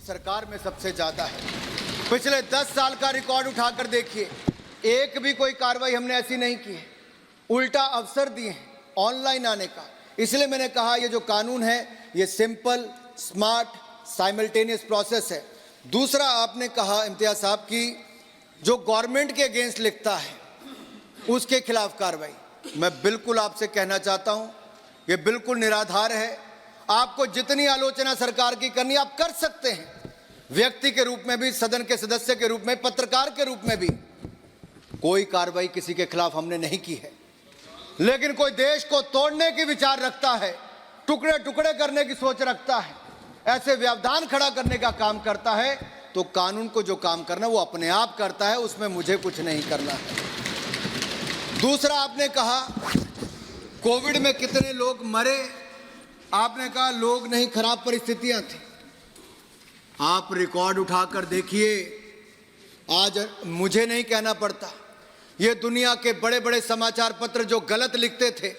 सरकार में सबसे ज्यादा है। पिछले 10 साल का रिकॉर्ड उठाकर देखिए, एक भी कोई कार्रवाई हमने ऐसी नहीं की है। उल्टा अवसर दिए हैं ऑनलाइन आने का। इसलिए मैंने कहा ये जो कानून है ये सिंपल, स्मार्ट, साइमल्टेनियस प्रोसेस है। दूसरा, आपने कहा इम्तियाज साहब की जो गवर्नमेंट के अगेंस्ट लिखता है उसके खिलाफ कार्रवाई। मैं बिल्कुल आपसे कहना चाहता हूं ये बिल्कुल निराधार है। आपको जितनी आलोचना सरकार की करनी आप कर सकते हैं, व्यक्ति के रूप में भी, सदन के सदस्य के रूप में, पत्रकार के रूप में भी। कोई कार्रवाई किसी के खिलाफ हमने नहीं की है। लेकिन कोई देश को तोड़ने की विचार रखता है, टुकड़े टुकड़े करने की सोच रखता है, ऐसे व्यवधान खड़ा करने का काम करता है, तो कानून को जो काम करना वो अपने आप करता है, उसमें मुझे कुछ नहीं करना है। दूसरा, आपने कहा कोविड में कितने लोग मरे। आपने कहा लोग नहीं, खराब परिस्थितियां थी। आप रिकॉर्ड उठाकर देखिए, आज मुझे नहीं कहना पड़ता, ये दुनिया के बड़े बड़े समाचार पत्र जो गलत लिखते थे,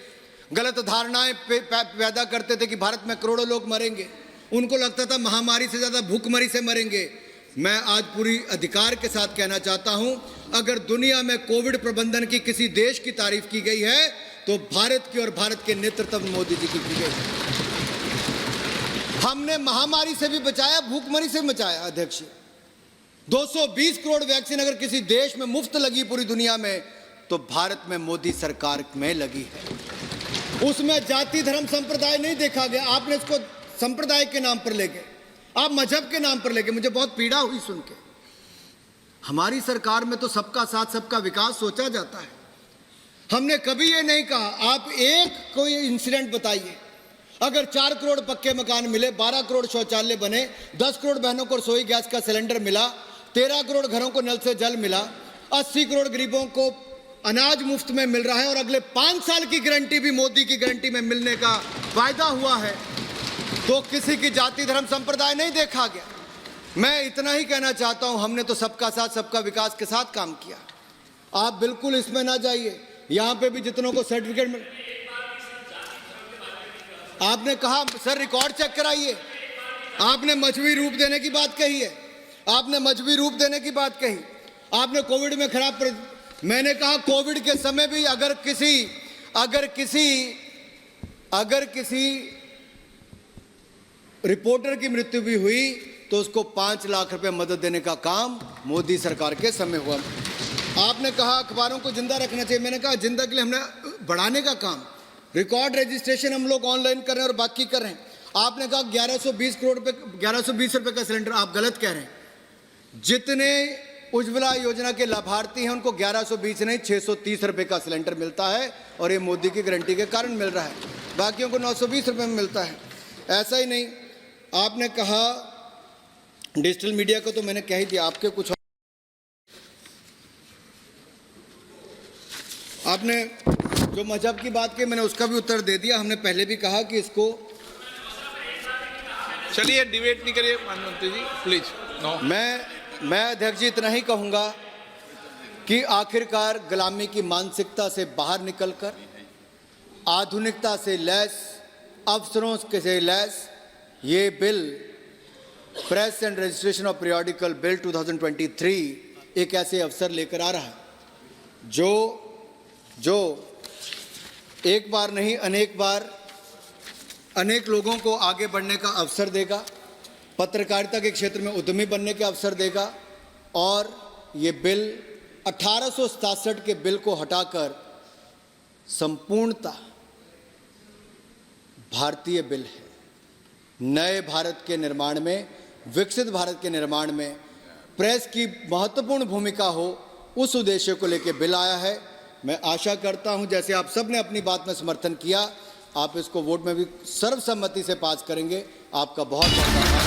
गलत धारणाएं पैदा करते थे कि भारत में करोड़ों लोग मरेंगे, उनको लगता था महामारी से ज्यादा भूखमरी से मरेंगे। मैं आज पूरी अधिकार के साथ कहना चाहता हूं, अगर दुनिया में कोविड प्रबंधन की किसी देश की तारीफ की गई है तो भारत की, और भारत के नेतृत्व में मोदी जी की गई है। हमने महामारी से भी बचाया, भूखमरी से भी बचाया। अध्यक्ष, 220 करोड़ वैक्सीन अगर किसी देश में मुफ्त लगी पूरी दुनिया में, तो भारत में मोदी सरकार में लगी है। उसमें जाति, धर्म, संप्रदाय नहीं देखा गया। आपने इसको संप्रदाय के नाम पर ले गए, आप मजहब के नाम पर ले गए। मुझे बहुत पीड़ा हुई सुन के। हमारी सरकार में तो सबका साथ, सबका विकास सोचा जाता है। हमने कभी ये नहीं कहा, आप एक कोई इंसिडेंट बताइए, अगर 4 करोड़ पक्के मकान मिले, 12 करोड़ शौचालय बने, 10 करोड़ बहनों को रसोई गैस का सिलेंडर मिला, 13 करोड़ घरों को नल से जल मिला, 80 करोड़ गरीबों को अनाज मुफ्त में मिल रहा है, और अगले 5 साल की गारंटी भी मोदी की गारंटी में मिलने का वायदा हुआ है, तो किसी की जाति, धर्म, संप्रदाय नहीं देखा गया। मैं इतना ही कहना चाहता हूं, हमने तो सबका साथ, सबका विकास के साथ काम किया। आप बिल्कुल इसमें ना जाइए। यहां पे भी जितनों को सर्टिफिकेट मिल, आपने कहा सर रिकॉर्ड चेक कराइए। आपने मजबूरी रूप देने की बात कही है, आपने मजबूरी रूप देने की बात कही। आपने कोविड में खराब मैंने कहा कोविड के समय भी अगर किसी रिपोर्टर की मृत्यु भी हुई तो उसको 5 लाख रुपए मदद देने का काम मोदी सरकार के समय हुआ। आपने कहा अखबारों को जिंदा रखना चाहिए। मैंने कहा जिंदा के लिए हमने बढ़ाने का काम, रिकॉर्ड रजिस्ट्रेशन हम लोग ऑनलाइन कर रहे हैं और बाकी कर रहे हैं। आपने कहा 1120 रुपए का सिलेंडर, आप गलत कह रहे हैं। जितने उज्ज्वला योजना के लाभार्थी हैं उनको 1120 नहीं 630 रुपए का सिलेंडर मिलता है, और ये मोदी की गारंटी के कारण मिल रहा है। बाकियों को 920 रुपए में मिलता है। ऐसा ही नहीं, आपने कहा डिजिटल मीडिया को तो मैंने कह ही दिया। आपके कुछ आपने जो मजहब की बात की, मैंने उसका भी उत्तर दे दिया। हमने पहले भी कहा कि इसको, चलिए डिबेट नहीं करिए प्रधानमंत्री जी प्लीज। नो, मैं अध्यक्ष जी इतना ही कहूंगा कि आखिरकार गुलामी की मानसिकता से बाहर निकलकर आधुनिकता से लैस, अवसरों से लैस ये bill, press and registration of periodical bill 2023 एक ऐसे अवसर लेकर आ रहा है जो एक बार नहीं अनेक बार अनेक लोगों को आगे बढ़ने का अवसर देगा, पत्रकारिता के क्षेत्र में उद्यमी बनने के अवसर देगा। और ये बिल 1867 के बिल को हटाकर संपूर्णतः भारतीय बिल है। नए भारत के निर्माण में, विकसित भारत के निर्माण में प्रेस की महत्वपूर्ण भूमिका हो, उस उद्देश्य को लेकर बिल आया है। मैं आशा करता हूं जैसे आप सब ने अपनी बात में समर्थन किया, आप इसको वोट में भी सर्वसम्मति से पास करेंगे। आपका बहुत बहुत धन्यवाद।